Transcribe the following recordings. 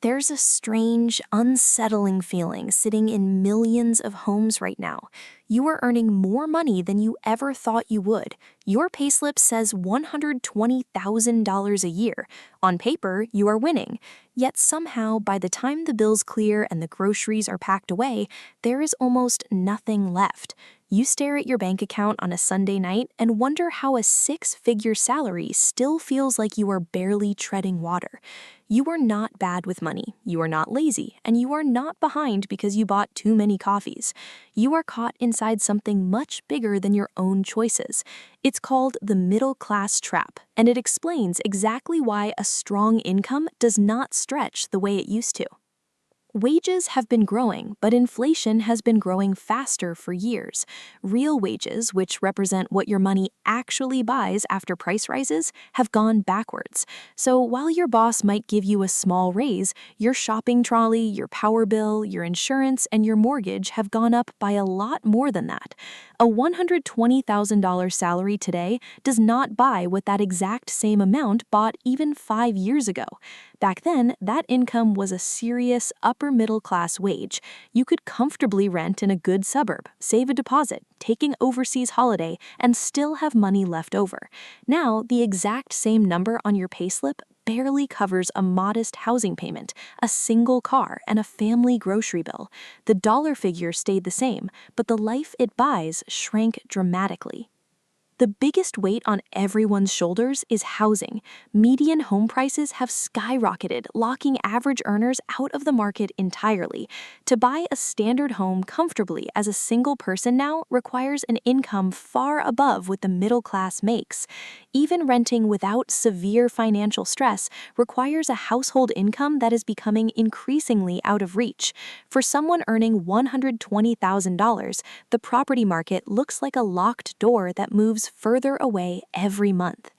There's a strange, unsettling feeling sitting in millions of homes right now. You are earning more money than you ever thought you would. Your payslip says $120,000 a year. On paper, you are winning. Yet somehow, by the time the bills clear and the groceries are packed away, there is almost nothing left. You stare at your bank account on a Sunday night and wonder how a six-figure salary still feels like you are barely treading water. You are not bad with money, you are not lazy, and you are not behind because you bought too many coffees. You are caught inside something much bigger than your own choices. It's called the middle class trap, and it explains exactly why a strong income does not stretch the way it used to. Wages have been growing, but inflation has been growing faster for years. Real wages, which represent what your money actually buys after price rises, have gone backwards. So while your boss might give you a small raise, your shopping trolley, your power bill, your insurance, and your mortgage have gone up by a lot more than that. A $120,000 salary today does not buy what that exact same amount bought even 5 years ago. Back then, that income was a serious upper-middle-class wage. You could comfortably rent in a good suburb, save a deposit, take an overseas holiday, and still have money left over. Now, the exact same number on your payslip barely covers a modest housing payment, a single car, and a family grocery bill. The dollar figure stayed the same, but the life it buys shrank dramatically. The biggest weight on everyone's shoulders is housing. Median home prices have skyrocketed, locking average earners out of the market entirely. To buy a standard home comfortably as a single person now requires an income far above what the middle class makes. Even renting without severe financial stress requires a household income that is becoming increasingly out of reach. For someone earning $120,000, the property market looks like a locked door that moves further away every month.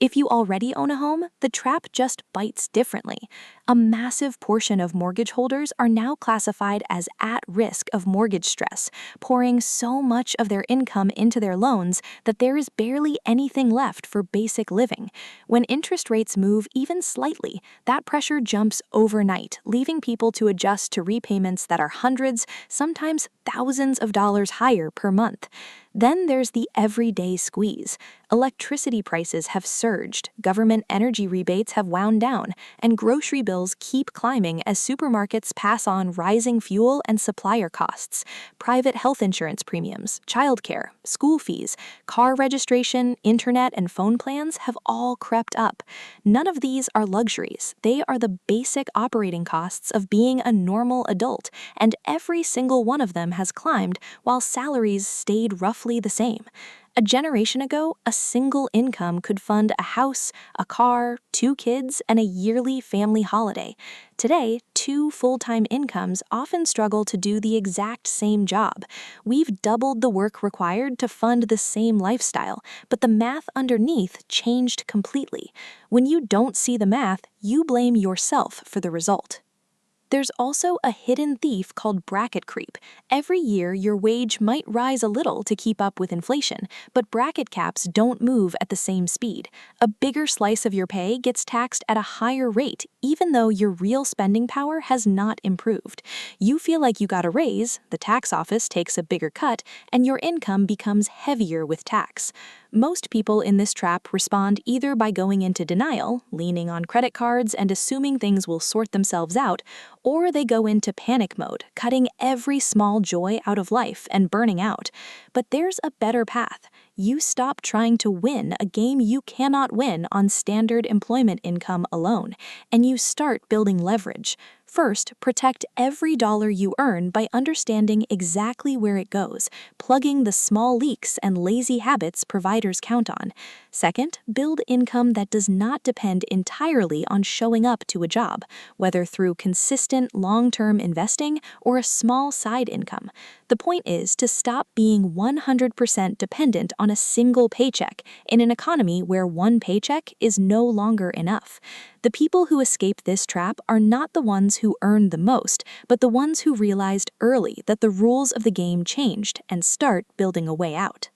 If you already own a home, the trap just bites differently. A massive portion of mortgage holders are now classified as at risk of mortgage stress, pouring so much of their income into their loans that there is barely anything left for basic living. When interest rates move even slightly, that pressure jumps overnight, leaving people to adjust to repayments that are hundreds, sometimes thousands of dollars higher per month. Then there's the everyday squeeze. Electricity prices have surged, government energy rebates have wound down, and grocery bills keep climbing as supermarkets pass on rising fuel and supplier costs. Private health insurance premiums, childcare, school fees, car registration, internet, and phone plans have all crept up. None of these are luxuries. They are the basic operating costs of being a normal adult, and every single one of them has climbed while salaries stayed roughly the same. A generation ago, a single income could fund a house, a car, 2 kids, and a yearly family holiday. Today, 2 full-time incomes often struggle to do the exact same job. We've doubled the work required to fund the same lifestyle, but the math underneath changed completely. When you don't see the math, you blame yourself for the result. There's also a hidden thief called bracket creep. Every year, your wage might rise a little to keep up with inflation, but bracket caps don't move at the same speed. A bigger slice of your pay gets taxed at a higher rate, even though your real spending power has not improved. You feel like you got a raise, the tax office takes a bigger cut, and your income becomes heavier with tax. Most people in this trap respond either by going into denial, leaning on credit cards and assuming things will sort themselves out, or they go into panic mode, cutting every small joy out of life and burning out. But there's a better path. You stop trying to win a game you cannot win on standard employment income alone, and you start building leverage. First, protect every dollar you earn by understanding exactly where it goes, plugging the small leaks and lazy habits providers count on. Second, build income that does not depend entirely on showing up to a job, whether through consistent long-term investing or a small side income. The point is to stop being 100% dependent on a single paycheck in an economy where one paycheck is no longer enough. The people who escape this trap are not the ones who earn the most, but the ones who realized early that the rules of the game changed and start building a way out.